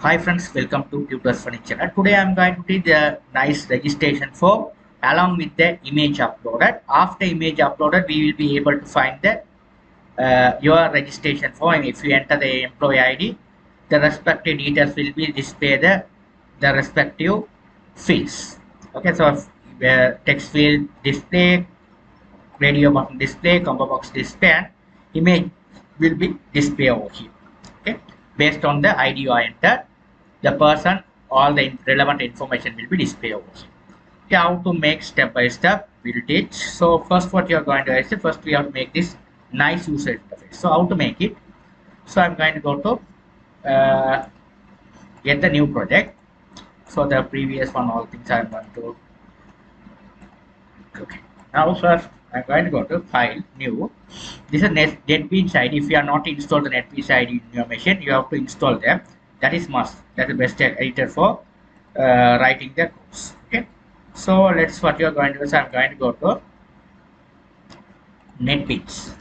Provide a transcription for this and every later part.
Hi friends, welcome to Tutors Furniture. Today I am going to teach the nice registration form along with the image uploaded. After image uploaded, we will be able to find the your registration form. If you enter the employee ID, the respective details will be displayed the respective fields. Okay, so text field display, radio button display, combo box display, and image will be displayed over here. Okay, based on the ID you enter, the person, all the relevant information will be displayed over here. Okay, how to make step by step we'll teach. So first what you are going to do, first we have to make this nice user interface. So how to make it? So I'm going to go to get the new project. So the previous one, all things I'm going to. Okay, now first I'm going to go to file new. This is NetBeans ID. If you are not installed the NetBeans ID in your machine, you have to install them. That is must. That is best editor for writing the codes. Okay, so let's what you are going to do is I'm going to go to NetBeans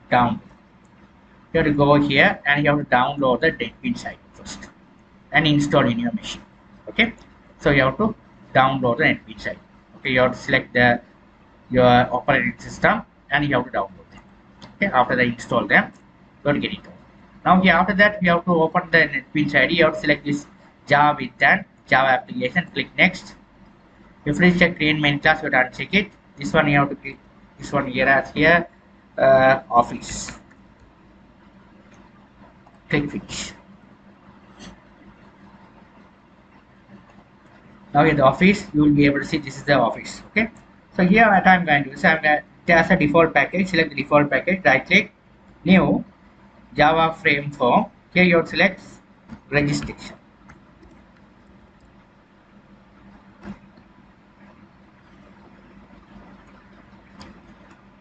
down. You have to go here and you have to download the NetBeans ID first and install in your machine. Okay, so you have to download the NetBeans ID. Okay, you have to select your operating system and you have to download them. Okay, after that install them, you have to get it on. Now here after that we have to open the NetBeans ID. You have to select this Java with that Java application, click next. If it is check create main class, you have to uncheck it. This one you have to click this one here as here office. Click finish. Now in the office you will be able to see this is the office. Okay, so here what I'm going to do is I'm going to as a default package, select the default package, right click, new Java frame form. Here you have to select registration.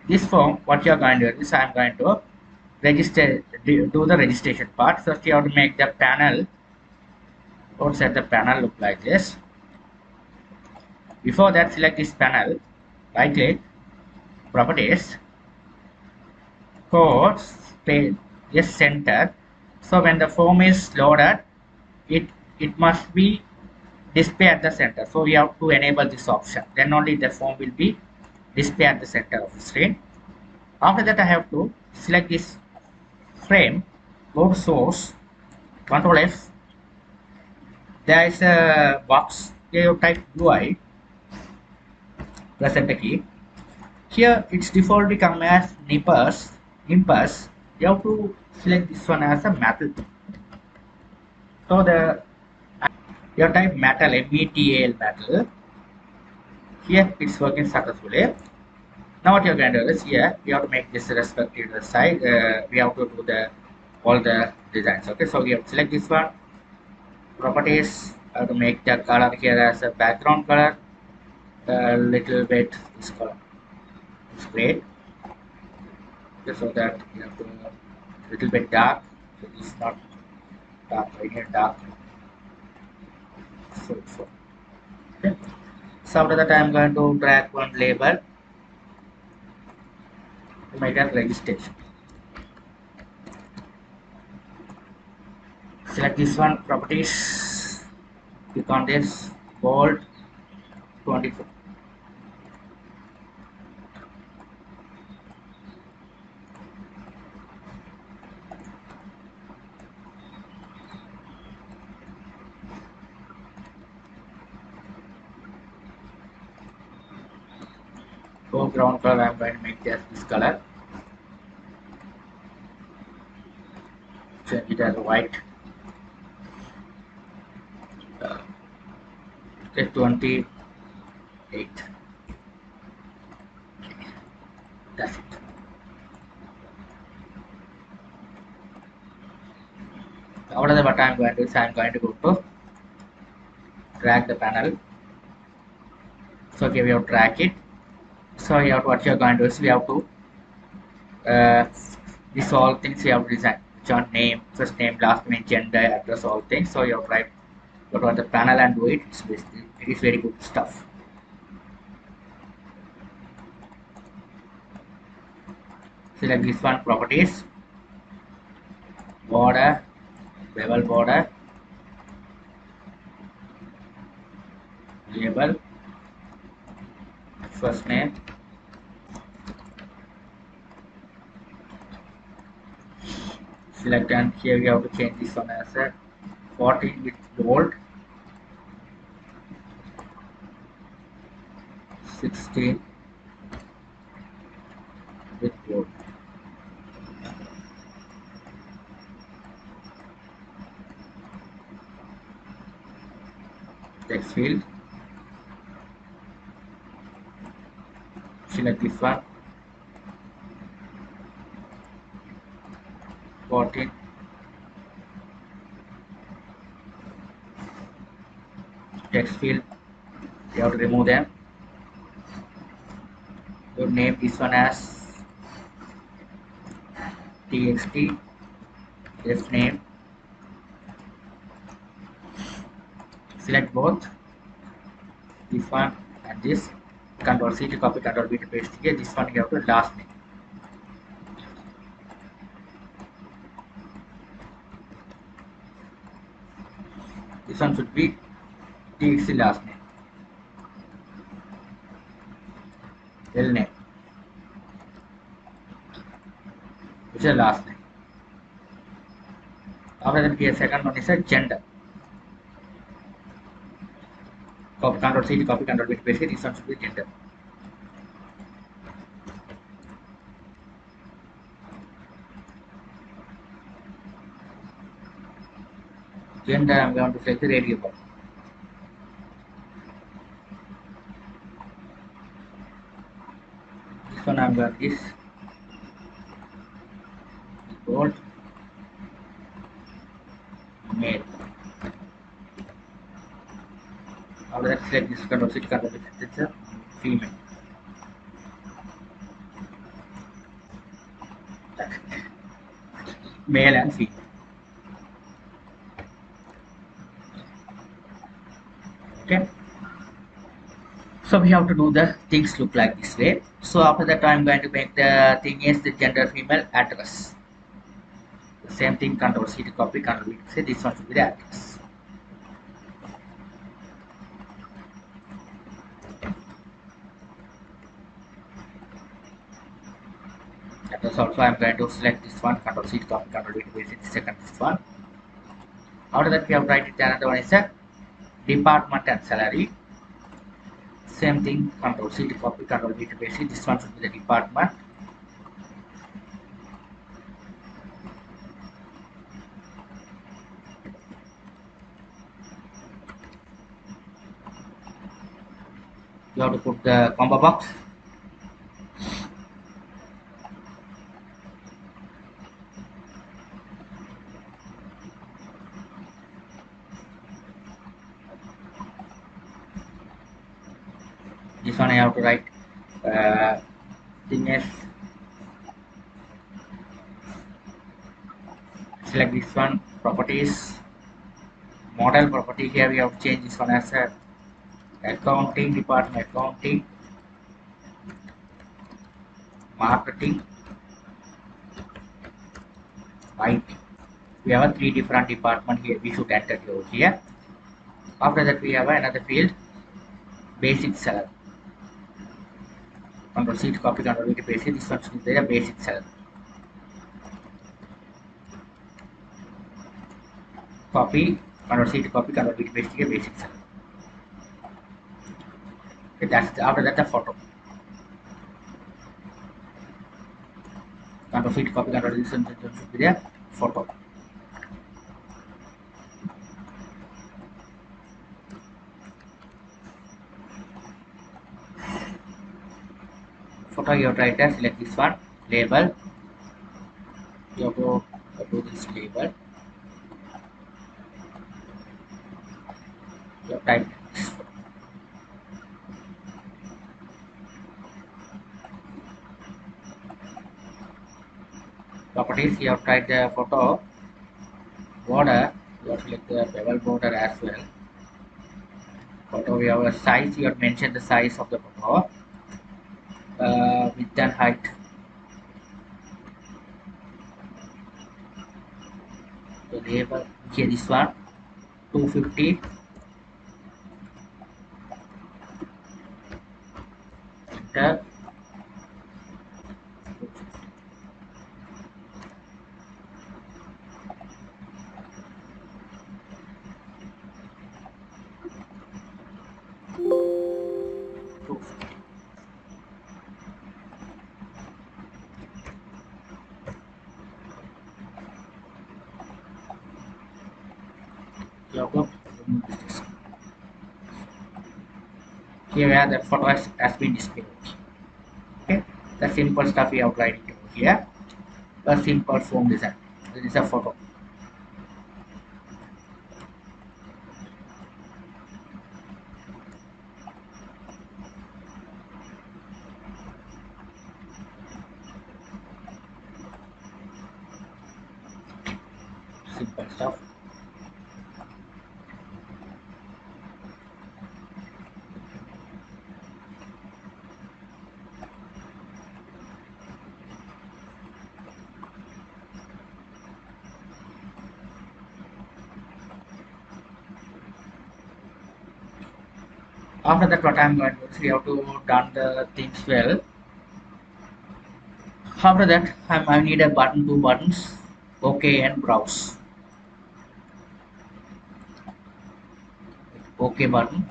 This form, what you are going to do is I'm going to register, do the registration part. So you have to make the panel, or set the panel look like this. Before that, select this panel, right click, properties, code space, yes, center. So when the form is loaded, it must be display at the center. So we have to enable this option. Then only the form will be display at the center of the screen. After that, I have to select this frame, go to source, Control F. There is a box. Here you type UI, press enter key. Here it's defaultly come as nippers. You have to select this one as a metal. So you type metal, METAL metal. Here it's working successfully. Now what you're going to do is here we have to make this respective side. We have to do all the designs. Okay, so we have to select this one. Properties. I have to make the color here as a background color. A little bit this color. It's great. Okay, so that you have to little bit dark. So it's not dark. Right here dark. So okay. So after that I am going to drag one label to make a registration. Select this one, properties, click on this, bold, 24. Foreground color, I'm going to make just this color. Change it as white. Okay, 28. Okay. That's it. What I'm going to do is I'm going to go to drag the panel. So okay, we have to drag it. So what you're going to do is we have to these all things we have to design. John name, first name, last name, gender, address, all things. So you have to write, go to the panel and do it. It is very good stuff. Select this one, properties, border, bevel border, label, first name, select, and here we have to change this one as a 14 with bold, 16 with bold. Text field, select this one, 14, text field, you have to remove them. You name this one as txt, this name, select both this one and this, Control C to copy, Control V to paste here. This one you have to last name. This one should be txt last name, L name, which is the last name. After that, here second one is a gender. Copy, Control C to copy, Control V to paste here. This one should be gender. Gender, I am going to select the variable. This one I am going to is bold, male. After that, select this Control C, Control V, it's a female. Male and female. Okay. So we have to do the things look like this way. So after that, I'm going to make the thing is the gender female address. The same thing, Control C to copy, Control V to say this one should be the address. Address also I'm going to select this one, Control C to copy, Control V to paste it, second this one. After that, we have to write it another one is a department and salary. Same thing, Control C to copy, Control V to paste it. This one should be the department. You have to put the combo box. This one I have to write thing is, select this one, properties, model property. Here we have to change this one as a accounting department, accounting, marketing, IT. We have a 3 different department here. We should enter those here. After that, we have another field, basic salary. Control C to copy, Control V to paste it. This one should be the basic salary. Copy, Control C to copy, Control V to paste here, basic salary. Okay, after that the photo. Control C to copy, Control V, this one should be the photo. Photo you have to write there, select this one, label. You have to do this label. You have type this. Properties, you have to write the photo. Border, you have to select the bevel border as well. Photo, we have a size, you have to mention the size of the photo. Width and height. the label here, this one 250 enter. Logo. Here where the photo has been displayed. Okay, the simple stuff we outlined it over here. A simple form design. This is a photo. Simple stuff. After that, what I'm going to do is we have to done the things well. After that, I need a button, two buttons, OK and browse. OK button.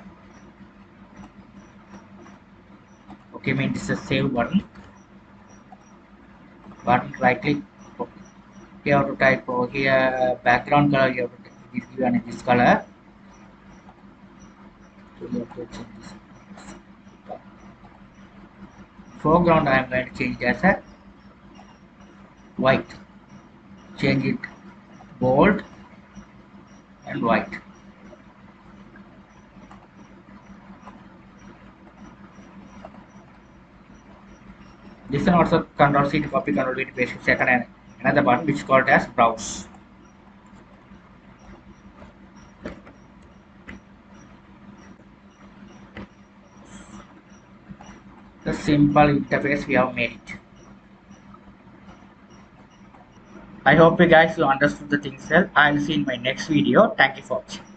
OK means it's a save button. Button right click. You have to type over here background color. You have to give you this color. So you have to change this. Foreground I am going to change as a white. Change it bold and white. This one also Ctrl C to copy, Ctrl V to paste. Second and another button which is called as browse. The simple interface we have made it. I hope you guys understood the things well. I'll see you in my next video. Thank you for watching.